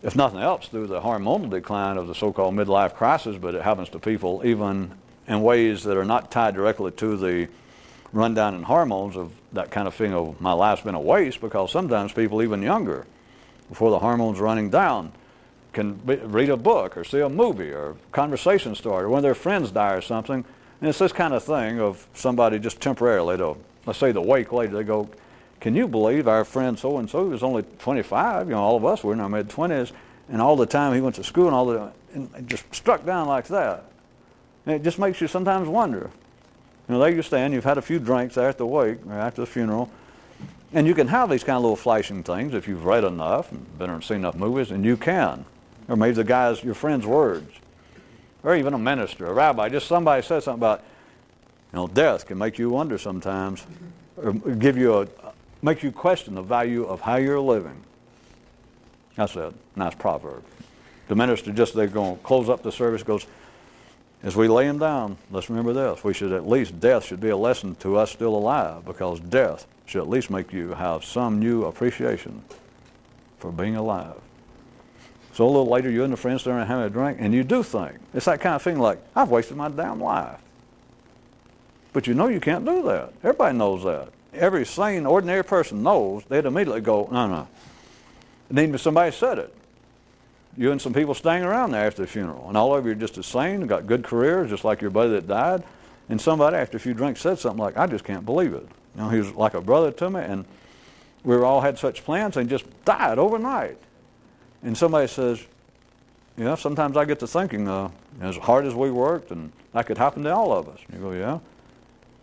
if nothing else, through the hormonal decline of the so-called midlife crisis, but it happens to people even in ways that are not tied directly to the rundown in hormones of that kind of feeling of my life's been a waste, because sometimes people even younger, before the hormones running down, can read a book or see a movie or conversation start, or one of their friends die or something, and it's this kind of thing of somebody just temporarily, let's say the wake later, they go, can you believe our friend so-and-so was only 25, all of us were in our mid-20s, and all the time he went to school and just struck down like that. And it just makes you sometimes wonder. There you stand, you've had a few drinks after the wake, or after the funeral, and you can have these kind of little flashing things if you've read enough and been and seen enough movies, and you can. Or maybe your friend's words, or even a minister, a rabbi, just somebody said something about, death can make you wonder sometimes, or make you question the value of how you're living. That's a nice proverb. The minister, they're going to close up the service, goes, as we lay him down, let's remember this. Death should be a lesson to us still alive, because death should at least make you have some new appreciation for being alive. So a little later, you and the friends there and having a drink, and you do think, it's that kind of thing like, I've wasted my damn life. But you can't do that. Everybody knows that. Every sane, ordinary person knows, they'd immediately go, no. And even if somebody said it, you and some people staying around there after the funeral, and all of you are just as sane, got good careers, just like your buddy that died, and somebody after a few drinks said something like, I just can't believe it. He was like a brother to me, and we all had such plans, and just died overnight. And somebody says, sometimes I get to thinking, as hard as we worked, and that could happen to all of us. And you go, yeah. And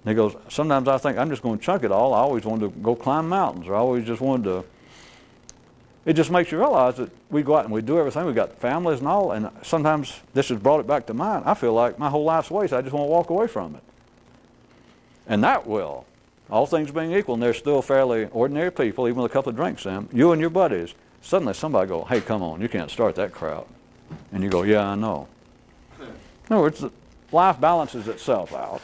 he goes, sometimes I think I'm just going to chunk it all. I always wanted to go climb mountains, or I always just wanted to. It just makes you realize that we go out and we do everything. We got families and all, and sometimes this has brought it back to mind. I feel like my whole life's waste. I just want to walk away from it. And that will, all things being equal, and they're still fairly ordinary people, even with a couple of drinks in them, you and your buddies, suddenly somebody go, hey, come on, you can't start that crowd. And you go, yeah, I know. In other words, life balances itself out.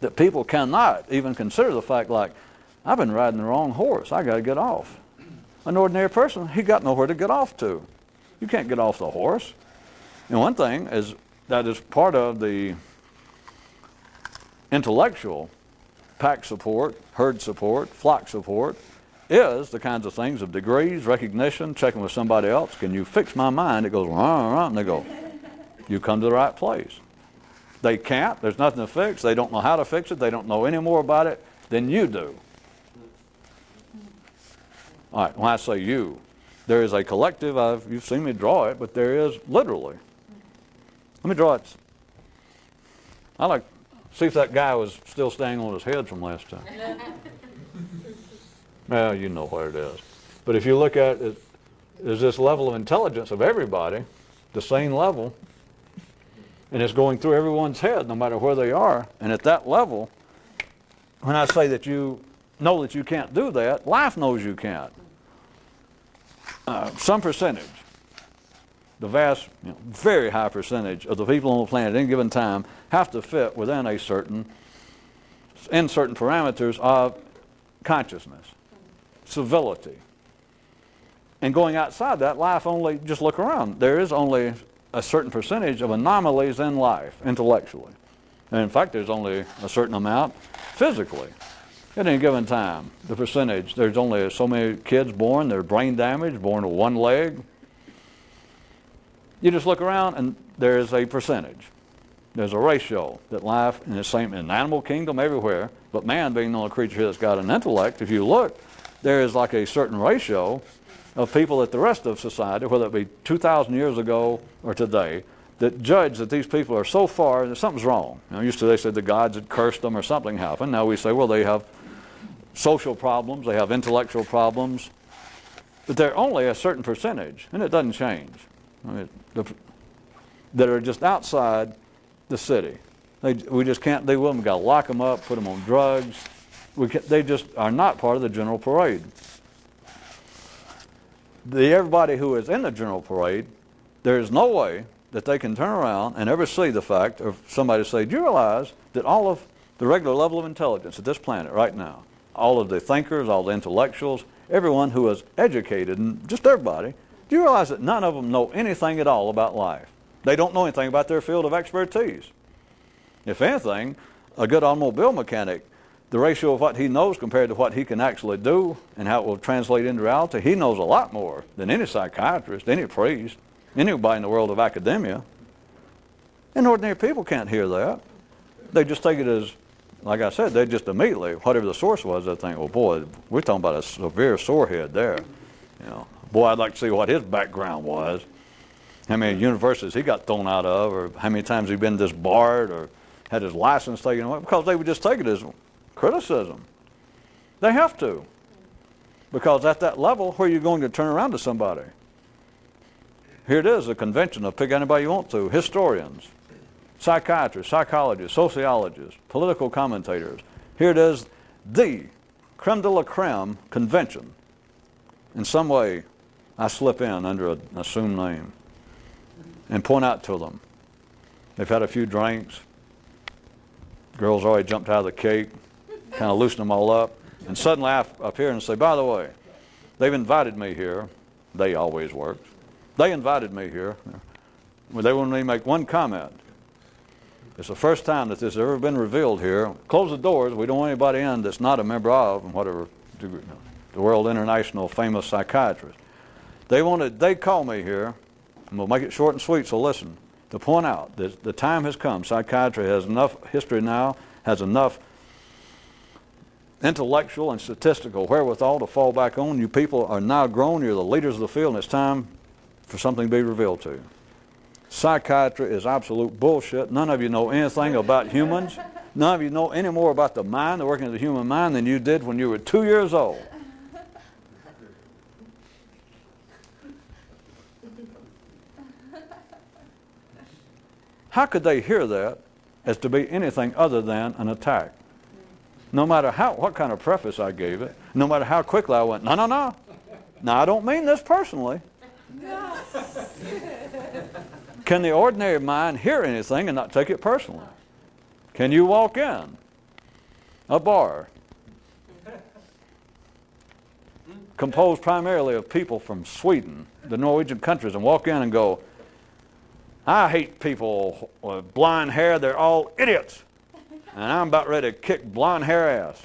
That people cannot even consider the fact like, I've been riding the wrong horse. I got to get off. An ordinary person, he got nowhere to get off to. You can't get off the horse. And one thing is that is part of the intellectual pack support, herd support, flock support, is the kinds of things of degrees, recognition, checking with somebody else. Can you fix my mind? It goes, and they go, you come to the right place. They can't. There's nothing to fix. They don't know how to fix it. They don't know any more about it than you do. All right, when I say you, there is a collective, you've seen me draw it, but there is literally. Let me draw it. I like, see if that guy was still staying on his head from last time. Well, you know what it is. But if you look at it, there's this level of intelligence of everybody, the same level, and it's going through everyone's head, no matter where they are. And at that level, when I say that you know that you can't do that, life knows you can't. Some percentage, the vast, very high percentage of the people on the planet at any given time have to fit within certain parameters of consciousness, civility. And going outside that, life only, just look around, there is only a certain percentage of anomalies in life, intellectually. And in fact, there's only a certain amount physically. At any given time, the percentage, there's only so many kids born, they're brain damaged, born with one leg. You just look around and there is a percentage. There's a ratio that life, in the same in the animal kingdom everywhere, but man being the only creature that's got an intellect, if you look, there is like a certain ratio of people at the rest of society, whether it be 2,000 years ago or today, that judge that these people are so far that something's wrong. Used to they said the gods had cursed them or something happened. Now we say, well, they have social problems, they have intellectual problems, but they're only a certain percentage, and it doesn't change, that are just outside the city. We just can't deal with them. We've got to lock them up, put them on drugs. They just are not part of the general parade. Everybody who is in the general parade, there is no way that they can turn around and ever see the fact of somebody say, do you realize that all of the regular level of intelligence at this planet right now, all of the thinkers, all the intellectuals, everyone who is educated, and just everybody, do you realize that none of them know anything at all about life? They don't know anything about their field of expertise. If anything, a good automobile mechanic the ratio of what he knows compared to what he can actually do and how it will translate into reality, he knows a lot more than any psychiatrist, any priest, anybody in the world of academia. And ordinary people can't hear that. They just take it as, like I said, they just immediately, whatever the source was, they think, well, boy, we're talking about a severe sorehead there. You know, boy, I'd like to see what his background was. How many universities he got thrown out of, or how many times he'd been disbarred or had his license taken away, because they would just take it as criticism. They have to. Because at that level, where are you going to turn around to somebody? Here it is, a convention of pick anybody you want to, historians, psychiatrists, psychologists, sociologists, political commentators. Here it is, the creme de la creme convention. In some way, I slip in under an assumed name and point out to them. They've had a few drinks. Girls already jumped out of the cake, kind of loosen them all up. And suddenly I appear and say, by the way, they've invited me here. They always work. They invited me here. Well, they wouldn't even make one comment. It's the first time that this has ever been revealed here. Close the doors. We don't want anybody in that's not a member of, and whatever, the World International famous psychiatrist. They call me here, and we'll make it short and sweet, so listen, to point out that the time has come. Psychiatry has enough history now, has enough intellectual and statistical wherewithal to fall back on. You people are now grown, you're the leaders of the field, and it's time for something to be revealed to you. Psychiatry is absolute bullshit. None of you know anything about humans. None of you know any more about the mind, the working of the human mind, than you did when you were 2 years old. How could they hear that as to be anything other than an attack? No matter what kind of preface I gave it, no matter how quickly I went, no, no, no. Now, I don't mean this personally. Can the ordinary mind hear anything and not take it personally? Can you walk in a bar composed primarily of people from Sweden, the Norwegian countries, and walk in and go, I hate people with blonde hair, they're all idiots, and I'm about ready to kick blonde hair ass.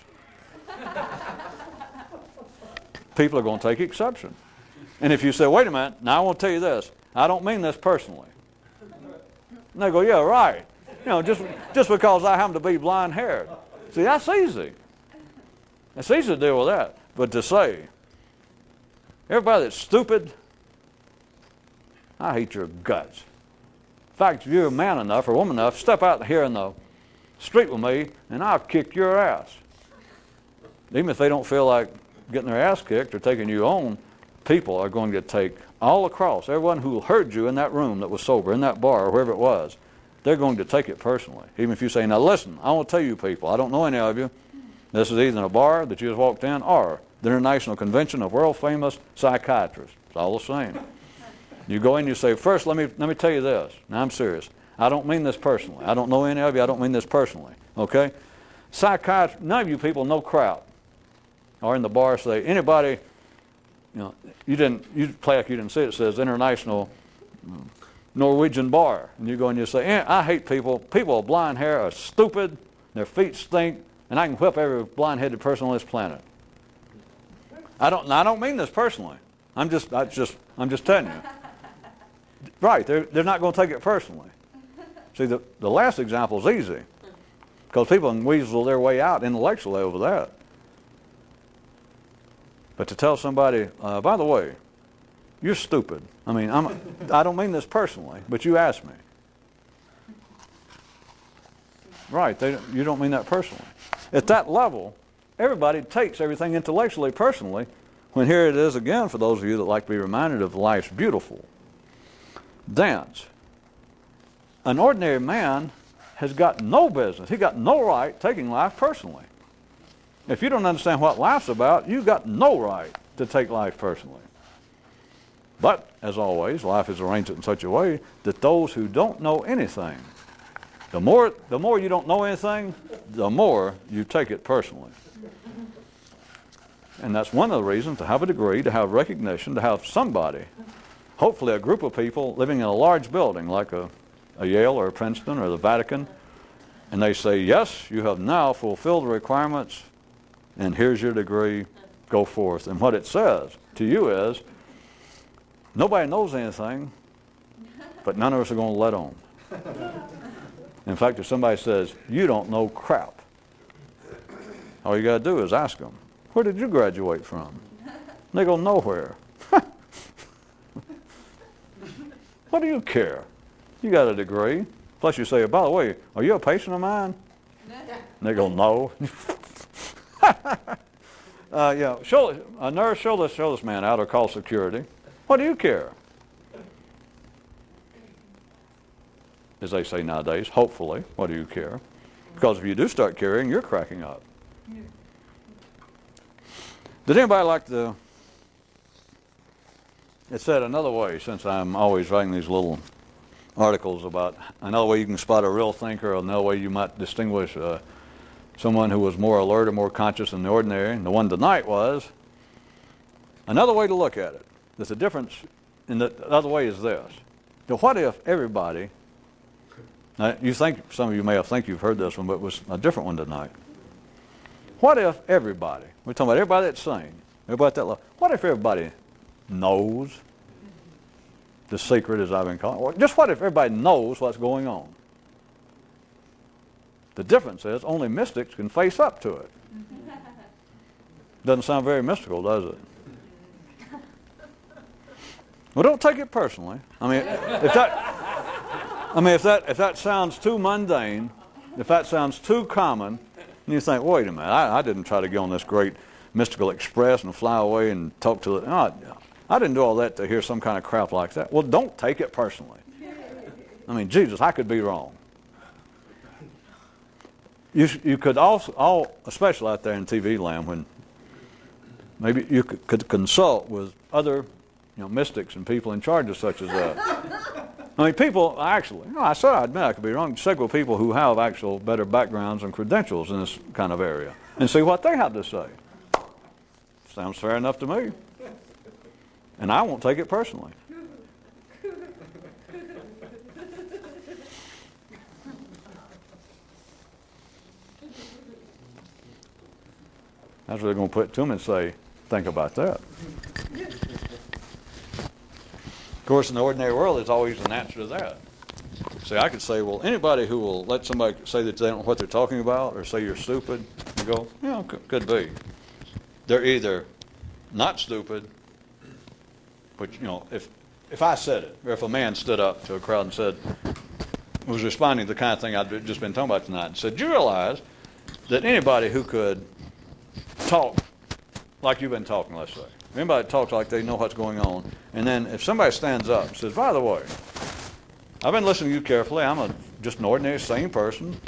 People are going to take exception. And if you say, wait a minute, now I want to tell you this, I don't mean this personally. And they go, yeah, right. You know, just because I happen to be blonde haired. See, that's easy. It's easy to deal with that. But to say, everybody that's stupid, I hate your guts. In fact, if you're a man enough or woman enough, step out here in the street with me and I'll kick your ass. Even if they don't feel like getting their ass kicked or taking you on, people are going to take all across, everyone who heard you in that room that was sober, in that bar or wherever it was, they're going to take it personally. Even if you say, now listen, I want to tell you people, I don't know any of you. This is either a bar that you just walked in or the International Convention of World Famous Psychiatrists. It's all the same. You go in, you say, first, let me tell you this. Now, I'm serious. I don't mean this personally. I don't know any of you. I don't mean this personally. Okay? Psychiatry, none of you people know crowd. Or in the bar say, anybody, you know, you play like you didn't see it. It says International Norwegian Bar. And you go and you say, I hate people. People with blonde hair are stupid. Their feet stink. And I can whip every blonde-headed person on this planet. I don't mean this personally. I'm just telling you. Right, they're not going to take it personally. See, the last example is easy because people can weasel their way out intellectually over that. But to tell somebody, by the way, you're stupid. I mean, I don't mean this personally, but you asked me. Right, you don't mean that personally. At that level, everybody takes everything intellectually personally, when here it is again for those of you that like to be reminded of life's beautiful dance. An ordinary man has got no business, he's got no right taking life personally. If you don't understand what life's about, you've got no right to take life personally. But, as always, life is arranged in such a way that those who don't know anything, the more you don't know anything, the more you take it personally. And that's one of the reasons to have a degree, to have recognition, to have somebody, hopefully a group of people living in a large building like a Yale or a Princeton or the Vatican, And they say, yes, you have now fulfilled the requirements, and here's your degree, go forth. And what it says to you is, nobody knows anything, but none of us are going to let on. In fact, if somebody says, you don't know crap, all you got to do is ask them, where did you graduate from? And they go, nowhere. What do you care? You got a degree. Plus you say, by the way, are you a patient of mine? And they go, no. Yeah, a nurse, show this man out or call security. What do you care? As they say nowadays, hopefully, what do you care? Because if you do start caring, you're cracking up. Did anybody like the... It's said another way, since I'm always writing these little articles about another way you can spot a real thinker, or another way you might distinguish someone who was more alert or more conscious than the ordinary. And the one tonight was another way to look at it. There's a difference, and the other way is this. Now, what if everybody... Now, you think, some of you may have think you've heard this one, but it was a different one tonight. What if everybody, we're talking about everybody that's sane, everybody at that level, what if everybody knows the secret, as I've been calling it? Well, just what if everybody knows what's going on? The difference is only mystics can face up to it. Doesn't sound very mystical, does it? Well, don't take it personally. I mean, if that sounds too mundane, if that sounds too common, and you think, wait a minute, I didn't try to get on this great mystical express and fly away and talk to it. No, I didn't do all that to hear some kind of crap like that. Well, don't take it personally. I mean, Jesus, I could be wrong. You could also, especially out there in TV land, when maybe you could consult with other mystics and people in charge of such as that. I mean, people actually, I said I admit I could be wrong, several people who have actual better backgrounds and credentials in this kind of area, and see what they have to say. Sounds fair enough to me. And I won't take it personally. That's what they're going to put to them and say, think about that. Of course, in the ordinary world, there's always an answer to that. See, I could say, well, anybody who will let somebody say that they don't know what they're talking about or say you're stupid, you go, yeah, could be. They're either not stupid, which, if I said it, or if a man stood up to a crowd and said, was responding to the kind of thing I'd just been talking about tonight, and said, do you realize that anybody who could talk like you've been talking, let's say, anybody that talks like they know what's going on, and then if somebody stands up and says, by the way, I've been listening to you carefully, I'm just an ordinary sane person,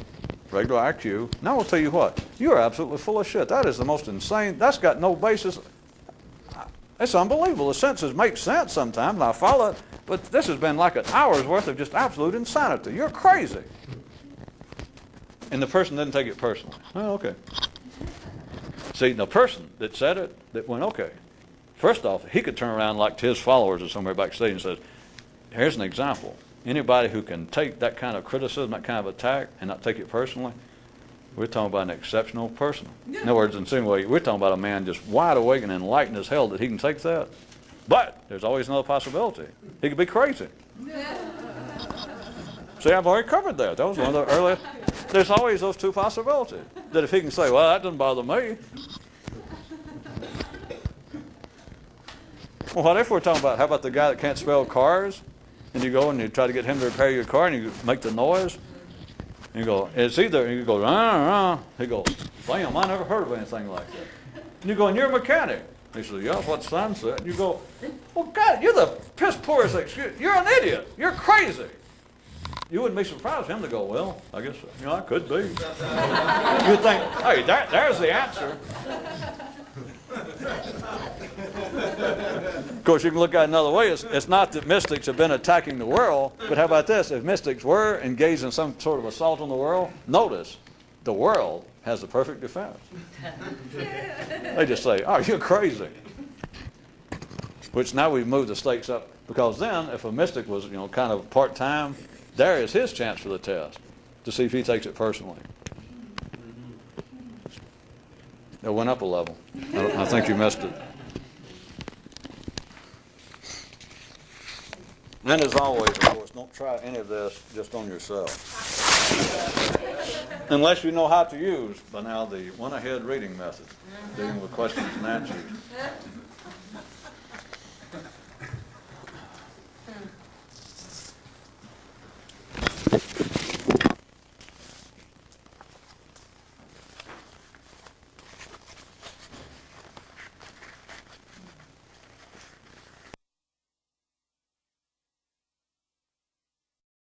regular IQ, and I will tell you what, you are absolutely full of shit. That is the most insane, that's got no basis. It's unbelievable. The senses make sense sometimes, and I follow it, but this has been like an hour's worth of just absolute insanity. You're crazy. And the person didn't take it personally. Oh, okay. See, the person that said it, that went, okay. First off, he could turn around like to his followers or somewhere backstage and says, here's an example. Anybody who can take that kind of criticism, that kind of attack, and not take it personally, we're talking about an exceptional person. In other words, in the same way, we're talking about a man just wide awake and enlightened as hell that he can take that. But there's always another possibility. He could be crazy. See, I've already covered that. That was one of the earlier. There's always those two possibilities. That if he can say, well, that doesn't bother me. Well, what if we're talking about, how about the guy that can't spell cars? And you go and you try to get him to repair your car and you make the noise. And you go, it's either, and you go, he goes, bam, I never heard of anything like that. And you go, and you're a mechanic. He says, yeah, that's what the sign said. And you go, well, God, you're the piss poorest excuse. You're an idiot. You're crazy. You wouldn't be surprised for him to go, well, I guess, I could be. You'd think, hey, there's the answer. Of course, you can look at it another way. It's not that mystics have been attacking the world, but how about this? If mystics were engaged in some sort of assault on the world, notice the world has the perfect defense. They just say, oh, you're crazy. Which now we've moved the stakes up, because then if a mystic was, kind of part-time, there is his chance for the test. to see if he takes it personally. It went up a level. I think you missed it. And as always, of course, don't try any of this just on yourself. Unless you know how to use, by now, the one-ahead reading method, dealing with questions and answers.